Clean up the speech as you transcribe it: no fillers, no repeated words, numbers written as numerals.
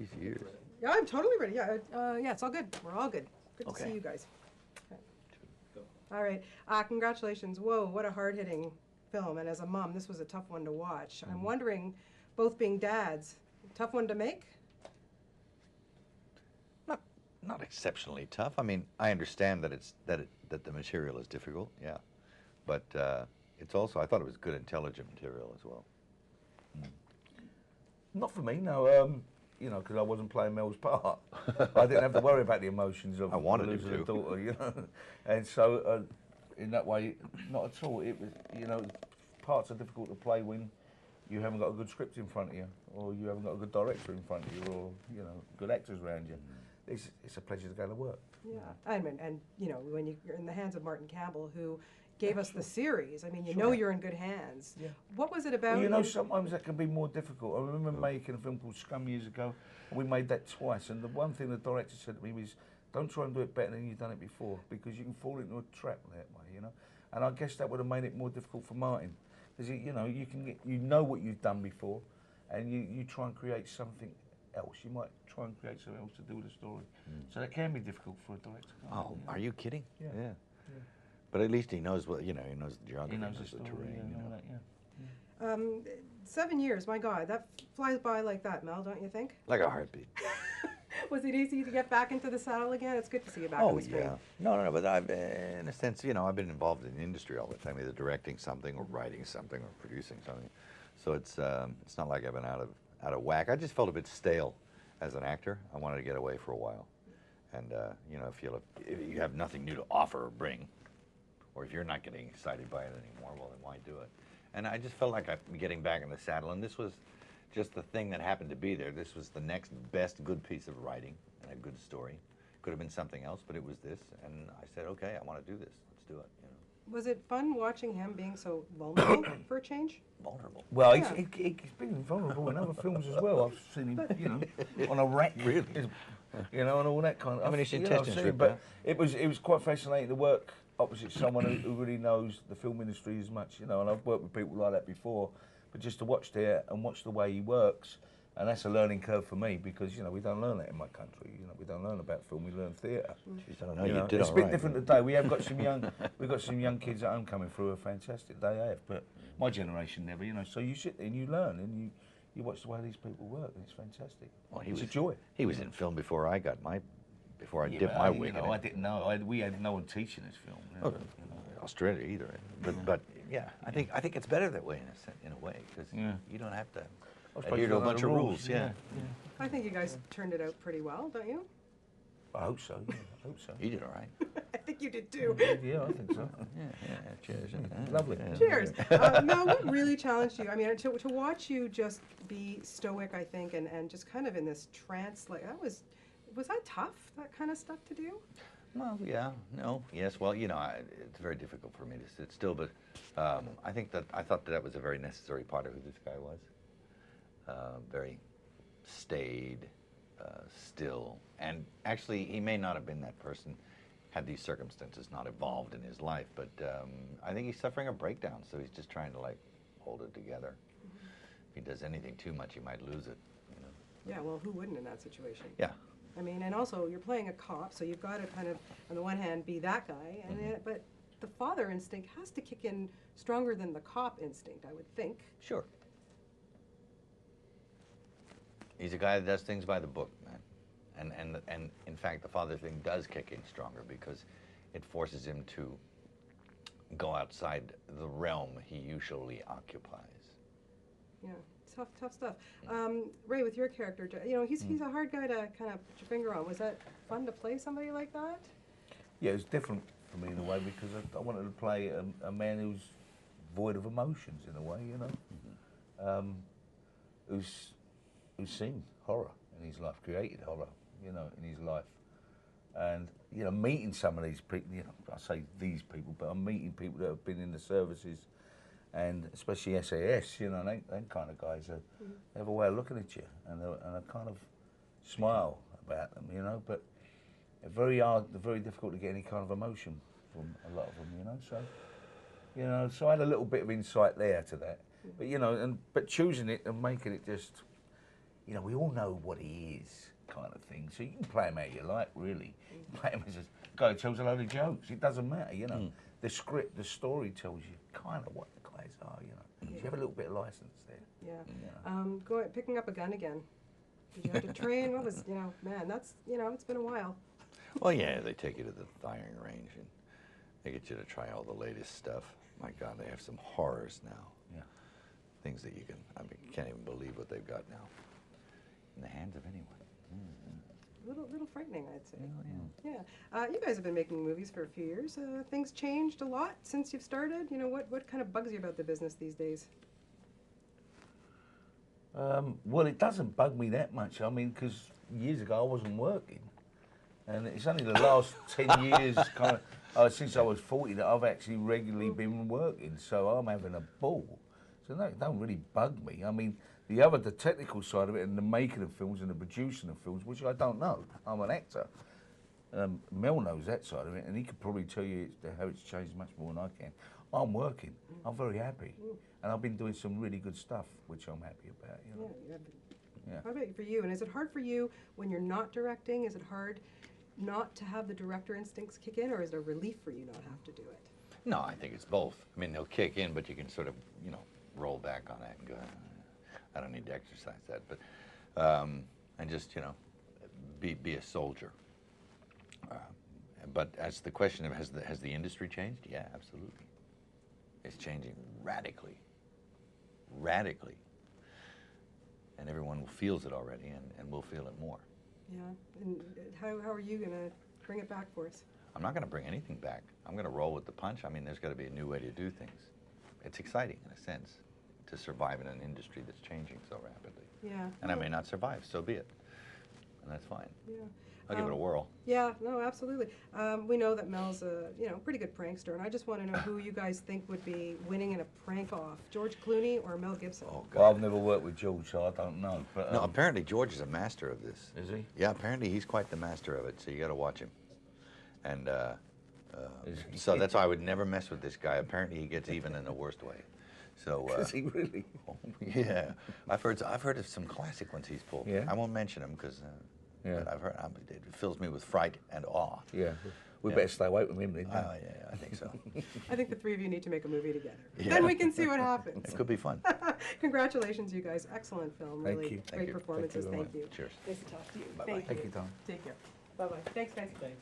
Geez, years. Yeah, I'm totally ready. Yeah, yeah, it's all good. We're all good. Good to Okay. see you guys. Okay. All right. Congratulations. Whoa, what a hard-hitting film. And as a mom, this was a tough one to watch. I'm wondering, both being dads, tough one to make? Not exceptionally tough. I mean, I understand that that the material is difficult, yeah, but it's also, I thought it was good, intelligent material as well. Not for me, no. You know, because I wasn't playing Mel's part. I didn't have to worry about the emotions of I wanted him losing a to. daughter, you know. And so, in that way, not at all. It was, you know, parts are difficult to play when you haven't got a good script in front of you, or you haven't got a good director in front of you, or, you know, good actors around you. It's a pleasure to go to work. Yeah. I mean, and you know, when you're in the hands of Martin Campbell, who gave us the series, I mean, you know you're in good hands. Yeah. What was it about? Well, you know, sometimes that can be more difficult. I remember making a film called Scum years ago, and we made that twice. And the one thing the director said to me was, don't try and do it better than you've done it before, because you can fall into a trap that way, you know. And I guess that would have made it more difficult for Martin, because you know, you know what you've done before, and you try and create something else. You might try and create something else to do with the story. So that can be difficult for a director. Oh, are you kidding? Yeah. Yeah. But at least he knows what, you know, he knows the geography, He knows the story, terrain, yeah, you and all know. that, yeah. 7 years, my God, that flies by like that, Mel, don't you think? Like a heartbeat. Was it easy to get back into the saddle again? It's good to see you back on Oh, the screen. yeah. No, but I've, in a sense, you know, I've been involved in the industry all the time, either directing something or writing something or producing something. So it's not like I've been out of whack. I just felt a bit stale as an actor. I wanted to get away for a while. And, you know, if you have nothing new to offer or bring, or if you're not getting excited by it anymore, well, then why do it? And I just felt like I'm getting back in the saddle, and this was just the thing that happened to be there. This was the next best good piece of writing and a good story. Could have been something else, but it was this, and I said, okay, I want to do this. Let's do it, you know. Was it fun watching him being so vulnerable for a change? Vulnerable. Well, Yeah. he's been vulnerable in other films as well. I've seen him, you know, on a wreck, Really? you know, and all that kind of. I mean, his you know, intestines I've seen ripped it, out. but it was quite fascinating to work opposite someone who really knows the film industry as much, you know. And I've worked with people like that before, but just to watch there and watch the way he works, and that's a learning curve for me, because you know we don't learn that in my country. You know, we don't learn about film; we learn theatre. Jeez, I don't know, You you know, did it's a all bit right. different today. We have got some young kids at home coming through who are fantastic. They have, but my generation never. You know, so you sit there and you learn and you watch the way these people work, and it's fantastic. Well, It's a joy. He was in film before I dipped my but wig you know, in I it. didn't know. We had no one teaching us film. You know, Oh, Australia either. But yeah, I think it's better that way in a way, because you don't have to suppose adhere you to a don't know bunch the of rules, rules. Yeah. I think you guys turned it out pretty well, don't you? I hope so. Yeah, I hope so. You did all right. I think you did too. Yeah, I think so. Yeah. Cheers. Lovely. Yeah. Cheers. Mel, what really challenged you? I mean, to watch you just be stoic, I think, and just kind of in this trance, like was that tough, that kind of stuff to do? Well, yeah, no, yes. Well, you know, it's very difficult for me to sit still, but I thought that was a very necessary part of who this guy was. Very staid, still, and actually, he may not have been that person had these circumstances not evolved in his life. But I think he's suffering a breakdown, so he's just trying to like hold it together. If he does anything too much, he might lose it. You know? Yeah, well, who wouldn't in that situation? Yeah. I mean, and also you're playing a cop, so you've got to kind of, on the one hand, be that guy, and but the father instinct has to kick in stronger than the cop instinct, I would think. Sure. He's a guy that does things by the book, man. And in fact, the father thing does kick in stronger because it forces him to go outside the realm he usually occupies. Yeah, tough stuff. Ray, with your character, you know, he's a hard guy to kind of put your finger on. Was that fun to play somebody like that? Yeah, it was different for me in a way, because I wanted to play a man who's void of emotions in a way, you know, who's seen horror in his life, created horror, you know, in his life. And, you know, meeting some of these people, you know, I say these people, but I'm meeting people that have been in the services, and especially SAS, you know, them kind of guys, they have a way of looking at you, and I kind of smile about them, you know, but they're very difficult to get any kind of emotion from a lot of them, you know, so, you know, so I had a little bit of insight there to that, but, you know, but choosing it and making it just, you know, we all know what he is, kind of thing. So you can play him how you like, really. Play him as a guy who tells a load of jokes. It doesn't matter, you know. The script, the story tells you kind of what the guys are, you know. So you have a little bit of license there. Yeah. Picking up a gun again. Did you have to train? What was, you know, man, that's, you know, it's been a while. Well, yeah, they take you to the firing range and they get you to try all the latest stuff. My God, they have some horrors now. Yeah. Things that you can, I mean, you can't even believe what they've got now. In the hands of anyone. Little frightening, I'd say. Yeah. Yeah. You guys have been making movies for a few years. Things changed a lot since you've started. You know, what kind of bugs you about the business these days? Well, it doesn't bug me that much. I mean, because years ago I wasn't working. And it's only the last 10 years, kind of, since I was 40, that I've actually regularly been working. So I'm having a ball. So no, it don't really bug me. I mean, the technical side of it and the making of films and the producing of films, which I don't know. I'm an actor. Mel knows that side of it, and he could probably tell you how it's changed much more than I can. I'm working. I'm very happy. And I've been doing some really good stuff, which I'm happy about. You know? Yeah. How about for you? And is it hard for you when you're not directing? Is it hard not to have the director instincts kick in, or is it a relief for you not have to do it? No, I think it's both. I mean, they'll kick in, but you can sort of, you know, roll back on that and go, I don't need to exercise that. But, and just, you know, be a soldier. But as the question of, has the industry changed? Yeah, absolutely. It's changing radically. Radically. And everyone feels it already, and will feel it more. Yeah. And how are you going to bring it back for us? I'm not going to bring anything back. I'm going to roll with the punch. I mean, there's got to be a new way to do things. It's exciting, in a sense, to survive in an industry that's changing so rapidly. Yeah. And I may not survive, so be it. And that's fine. Yeah. I'll give it a whirl. Yeah, no, absolutely. We know that Mel's a pretty good prankster, and I just want to know who you guys think would be winning in a prank-off, George Clooney or Mel Gibson? Oh, God. Well, I've never worked with George, so I don't know. But, No, apparently George is a master of this. Is he? Yeah, apparently he's quite the master of it, so you got to watch him. And so that's why I would never mess with this guy. Apparently he gets even in the worst way. So Is he really? yeah, I've heard of some classic ones he's pulled. Yeah? I won't mention them because Yeah. I've heard it fills me with fright and awe. Yeah. We Yeah. better stay away from him then. Yeah, I think so. I think the three of you need to make a movie together. Yeah. Then we can see what happens. It could be fun. Congratulations, you guys. Excellent film. Thank Really you. great you. performances. Thank you very Thank you. Cheers. Nice to talk to you. Bye-bye. Thank Thank you, Tom. Take care. Bye-bye. Thanks, guys. Thanks.